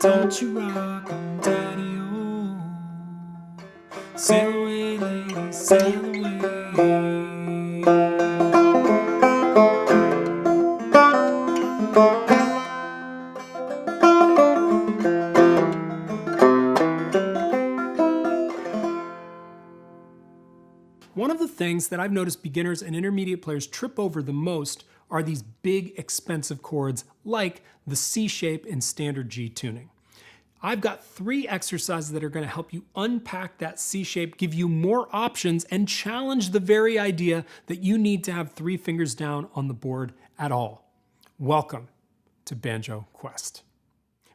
Don't you rock 'em, daddy-o. Sail away, lady, sail away. One of the things that I've noticed beginners and intermediate players trip over the most are these big, expensive chords like the C shape in standard G tuning. I've got 3 exercises that are going to help you unpack that C shape, give you more options, and challenge the very idea that you need to have 3 fingers down on the board at all. Welcome to Banjo Quest.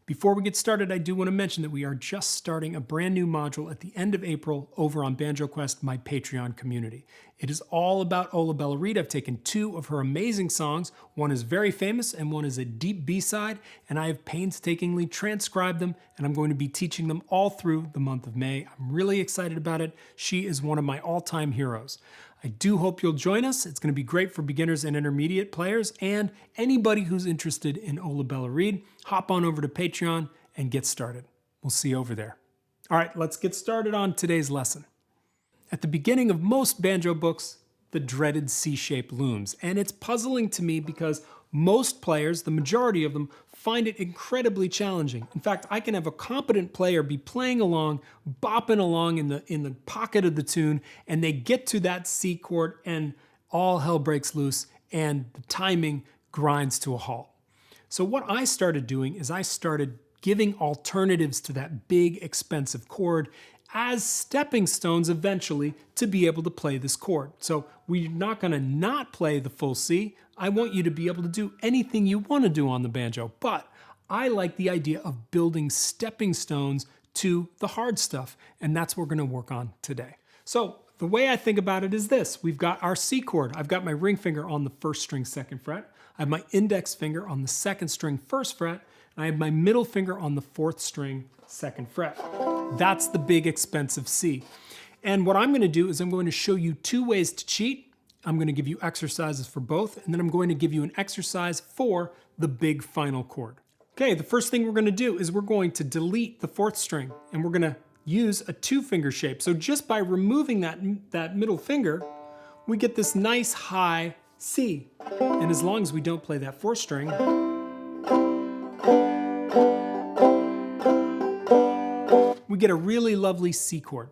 Before we get started, I do want to mention that we are just starting a brand new module at the end of April over on Banjo Quest, my Patreon community. It is all about Ola Bella Reed. I've taken 2 of her amazing songs. One is very famous and one is a deep B-side, and I have painstakingly transcribed them, and I'm going to be teaching them all through the month of May. I'm really excited about it. She is one of my all-time heroes. I do hope you'll join us. It's going to be great for beginners and intermediate players and anybody who's interested in Ola Bella Reed. Hop on over to Patreon and get started. We'll see you over there. All right, let's get started on today's lesson. At the beginning of most banjo books, the dreaded C shape looms, and it's puzzling to me because most players, the majority of them, find it incredibly challenging. In fact, I can have a competent player be playing along, bopping along in the pocket of the tune, and they get to that C chord and all hell breaks loose and the timing grinds to a halt. So what I started doing is I started giving alternatives to that big, expensive chord as stepping stones eventually to be able to play this chord. So we're not going to not play the full C. I want you to be able to do anything you want to do on the banjo, but I like the idea of building stepping stones to the hard stuff, and that's what we're going to work on today. So the way I think about it is this. We've got our C chord. I've got my ring finger on the 1st string 2nd fret. I have my index finger on the 2nd string 1st fret, and I have my middle finger on the 4th string 2nd fret. That's the big expensive C. And what I'm going to do is I'm going to show you 2 ways to cheat. I'm going to give you exercises for both, and then I'm going to give you an exercise for the big final chord. Okay, the first thing we're going to do is we're going to delete the 4th string, and we're going to use a 2-finger shape. So just by removing that middle finger, we get this nice high C. And as long as we don't play that 4th string, we get a really lovely C chord.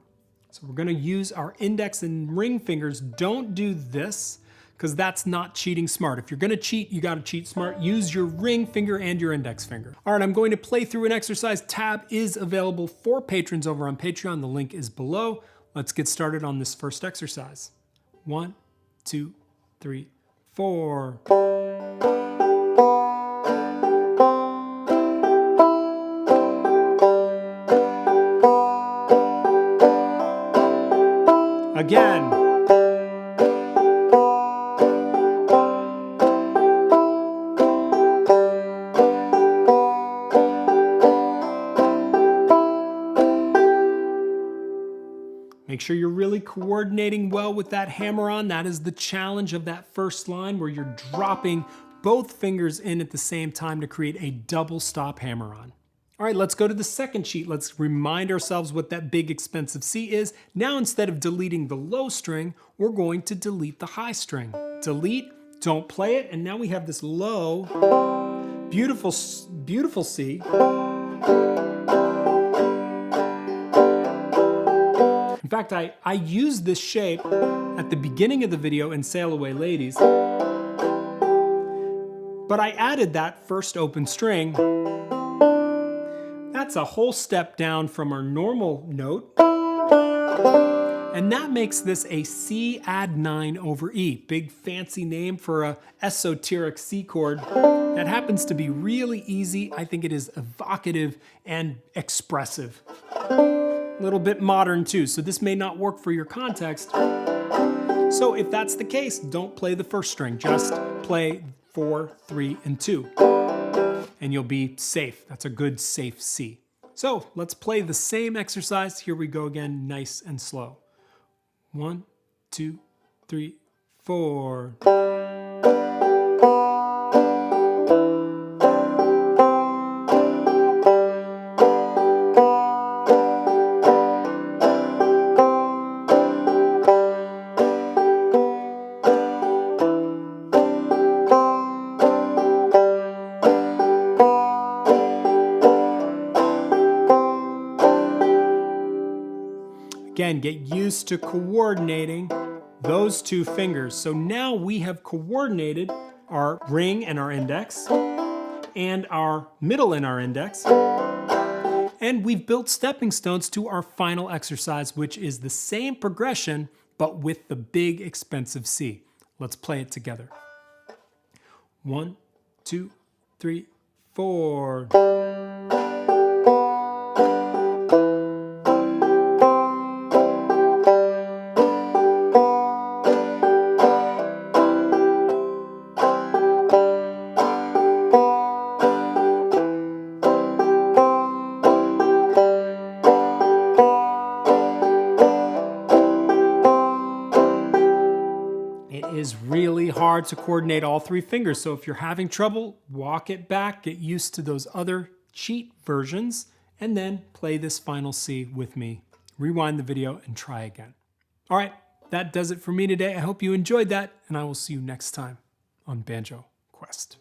So we're going to use our index and ring fingers. Don't do this because that's not cheating smart. If you're going to cheat, you got to cheat smart. Use your ring finger and your index finger. All right, I'm going to play through an exercise. Tab is available for patrons over on Patreon. The link is below. Let's get started on this first exercise. 1, 2, 3, 4. Again. Make sure you're really coordinating well with that hammer on. That is the challenge of that first line where you're dropping both fingers in at the same time to create a double stop hammer on. All right, let's go to the second cheat. Let's remind ourselves what that big expensive C is. Now, instead of deleting the low string, we're going to delete the high string. Delete, don't play it, and now we have this low, beautiful, beautiful C. In fact, I used this shape at the beginning of the video in Sail Away Ladies, but I added that first open string. That's a whole step down from our normal note. And that makes this a C add 9 over E. Big fancy name for a esoteric C chord that happens to be really easy. I think it is evocative and expressive. A little bit modern too, so this may not work for your context. So if that's the case, don't play the first string. Just play 4, 3, and 2. And you'll be safe. That's a good, safe C. So let's play the same exercise. Here we go again, nice and slow. 1, 2, 3, 4. again, get used to coordinating those two fingers. So now we have coordinated our ring and our index, and our middle and our index, and we've built stepping stones to our final exercise, which is the same progression, but with the big expensive C. Let's play it together. 1, 2, 3, 4. It is really hard to coordinate all three fingers, so if you're having trouble, walk it back, get used to those other cheat versions, and then play this final C with me. Rewind the video and try again. All right, that does it for me today. I hope you enjoyed that, and I will see you next time on Banjo Quest.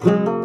Thank you.